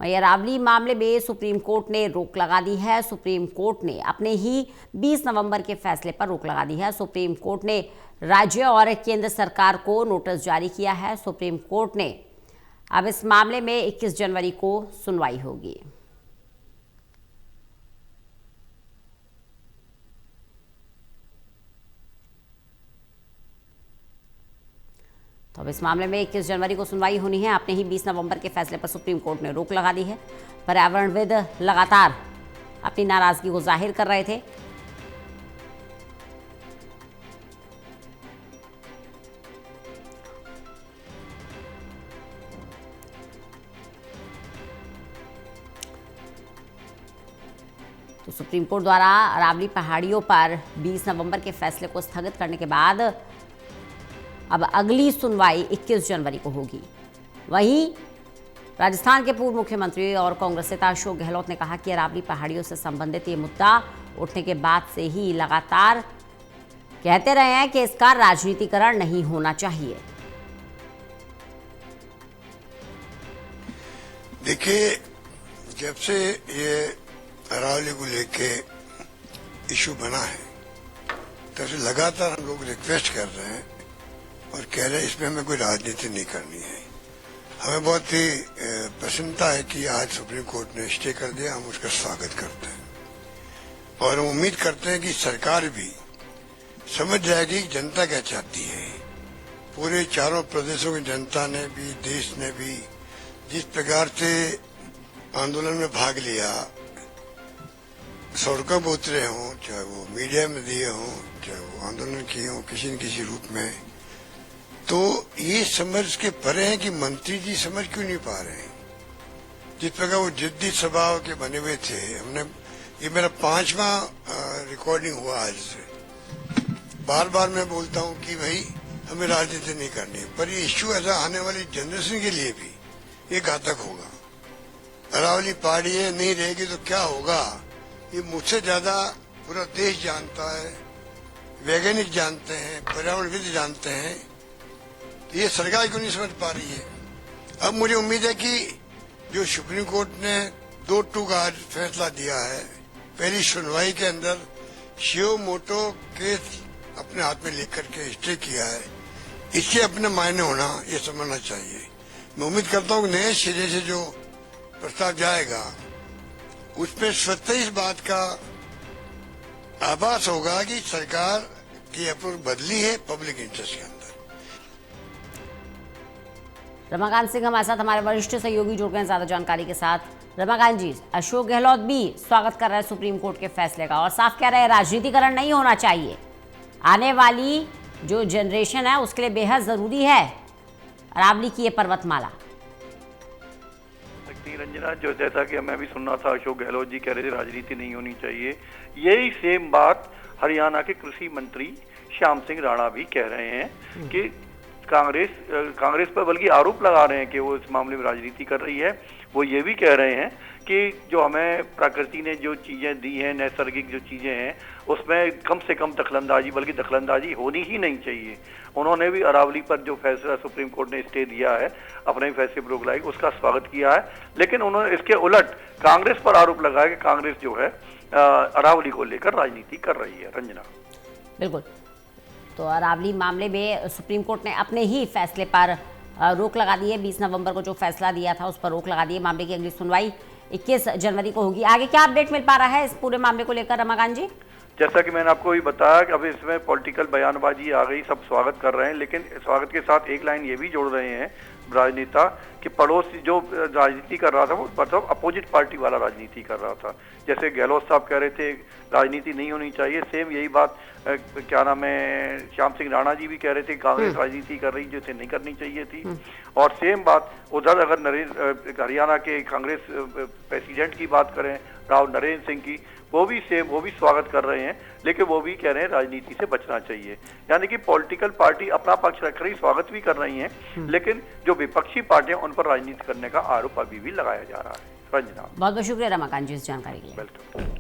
वहीं अरावली मामले में सुप्रीम कोर्ट ने रोक लगा दी है। सुप्रीम कोर्ट ने अपने ही 20 नवंबर के फैसले पर रोक लगा दी है। सुप्रीम कोर्ट ने राज्य और केंद्र सरकार को नोटिस जारी किया है। सुप्रीम कोर्ट ने अब इस मामले में 21 जनवरी को सुनवाई होगी। तो अब इस मामले में 21 जनवरी को सुनवाई होनी है। अपने ही 20 नवंबर के फैसले पर सुप्रीम कोर्ट ने रोक लगा दी है। पर्यावरणविद लगातार अपनी नाराजगी को जाहिर कर रहे थे। तो सुप्रीम कोर्ट द्वारा अरावली पहाड़ियों पर 20 नवंबर के फैसले को स्थगित करने के बाद अब अगली सुनवाई 21 जनवरी को होगी। वहीं राजस्थान के पूर्व मुख्यमंत्री और कांग्रेस नेता अशोक गहलोत ने कहा कि अरावली पहाड़ियों से संबंधित ये मुद्दा उठने के बाद से ही लगातार कहते रहे हैं कि इसका राजनीतिकरण नहीं होना चाहिए। देखिए, जब से ये अरावली को लेके इशू बना है तब से लगातार हम लोग रिक्वेस्ट कर रहे हैं और कह रहे हैं इसमें हमें कोई राजनीति नहीं करनी है। हमें बहुत ही प्रसन्नता है कि आज सुप्रीम कोर्ट ने स्टे कर दिया। हम उसका स्वागत करते हैं और हम उम्मीद करते हैं कि सरकार भी समझ जाएगी कि जनता क्या चाहती है। पूरे चारों प्रदेशों की जनता ने भी, देश ने भी जिस प्रकार से आंदोलन में भाग लिया, सड़कों पर उतरे हों, चाहे वो मीडिया में दिए हों, चाहे वो आंदोलन किए हों किसी न किसी रूप में, तो ये समझ के परे हैं कि मंत्री जी समझ क्यों नहीं पा रहे हैं। जिस प्रकार वो जिद्दी स्वभाव के बने हुए थे, हमने ये मेरा 5वां रिकॉर्डिंग हुआ आज से। बार बार मैं बोलता हूँ कि भाई हमें राजनीति नहीं करनी, पर ये इश्यू ऐसा आने वाली जनरेशन के लिए भी ये घातक होगा। अरावली पहाड़ी नहीं रहेगी तो क्या होगा, ये मुझसे ज्यादा पूरा देश जानता है, वैज्ञानिक जानते हैं, पर्यावरणविद जानते हैं। ये सरकार क्यों नहीं समझ पा रही है। अब मुझे उम्मीद है कि जो सुप्रीम कोर्ट ने 2-2 का आज फैसला दिया है, पहली सुनवाई के अंदर शियो मोटो केस अपने हाथ में लेकर के स्टे किया है, इसके अपने मायने होना ये समझना चाहिए। मैं उम्मीद करता हूँ कि नए सिरे से जो प्रस्ताव जाएगा उसमें स्वतः इस बात का आभास होगा कि सरकार की अप्रोच बदली है पब्लिक इंटरेस्ट के अंदर। रमाकांत सिंह हमारे साथ हमारे वरिष्ठ सहयोगी जुड़ गए ज्यादा जानकारी के साथ। रमाकांत जी, अशोक गहलोत भी स्वागत कर रहे हैं सुप्रीम कोर्ट के फैसले का और साफ कह रहे हैं राजनीतिकरण नहीं होना चाहिए। आने वाली जो जनरेशन है उसके लिए बेहद जरूरी है अरावली की ये पर्वतमाला। रंजना, जो जैसा कि मैं भी सुन रहा था, अशोक गहलोत जी कह रहे थे राजनीति नहीं होनी चाहिए। यही सेम बात हरियाणा के कृषि मंत्री श्याम सिंह राणा भी कह रहे हैं कि कांग्रेस पर बल्कि आरोप लगा रहे हैं कि वो इस मामले में राजनीति कर रही है। वो ये भी कह रहे हैं कि जो हमें प्रकृति ने जो चीजें दी हैं, नैसर्गिक जो चीजें हैं, उसमें कम से कम दखलंदाजी, बल्कि दखलंदाजी होनी ही नहीं चाहिए। उन्होंने भी अरावली पर जो फैसला सुप्रीम कोर्ट ने स्टे दिया है, अपने फैसले पर रोक लगाई, उसका स्वागत किया है। लेकिन उन्होंने इसके उलट कांग्रेस पर आरोप लगाया कि कांग्रेस जो है अरावली को लेकर राजनीति कर रही है। रंजना, बिल्कुल। तो अरावली मामले में सुप्रीम कोर्ट ने अपने ही फैसले पर रोक लगा दी है। 20 नवंबर को जो फैसला दिया था उस पर रोक लगा दी है। मामले की अगली सुनवाई 21 जनवरी को होगी। आगे क्या अपडेट मिल पा रहा है इस पूरे मामले को लेकर रमाकांत जी? जैसा कि मैंने आपको भी बताया कि अब इसमें पॉलिटिकल बयानबाजी आ गई, सब स्वागत कर रहे हैं, लेकिन स्वागत के साथ एक लाइन ये भी जोड़ रहे हैं राजनेता कि पड़ोसी जो राजनीति कर रहा था वो मतलब अपोजिट पार्टी वाला राजनीति कर रहा था। जैसे गहलोत साहब कह रहे थे राजनीति नहीं होनी चाहिए, सेम यही बात क्या नाम है श्याम सिंह राणा जी भी कह रहे थे कांग्रेस राजनीति कर रही जैसे नहीं करनी चाहिए थी। और सेम बात उधर अगर हरियाणा के कांग्रेस प्रेसिडेंट की बात करें राव नरेंद्र सिंह की, वो भी स्वागत कर रहे हैं, लेकिन वो भी कह रहे हैं राजनीति से बचना चाहिए। यानी कि पॉलिटिकल पार्टी अपना पक्ष रख रही, स्वागत भी कर रही हैं, लेकिन जो विपक्षी पार्टियां उन पर राजनीति करने का आरोप अभी भी लगाया जा रहा है। रंजना, बहुत बहुत शुक्रिया रमाकांत जी इस जानकारी के लिए।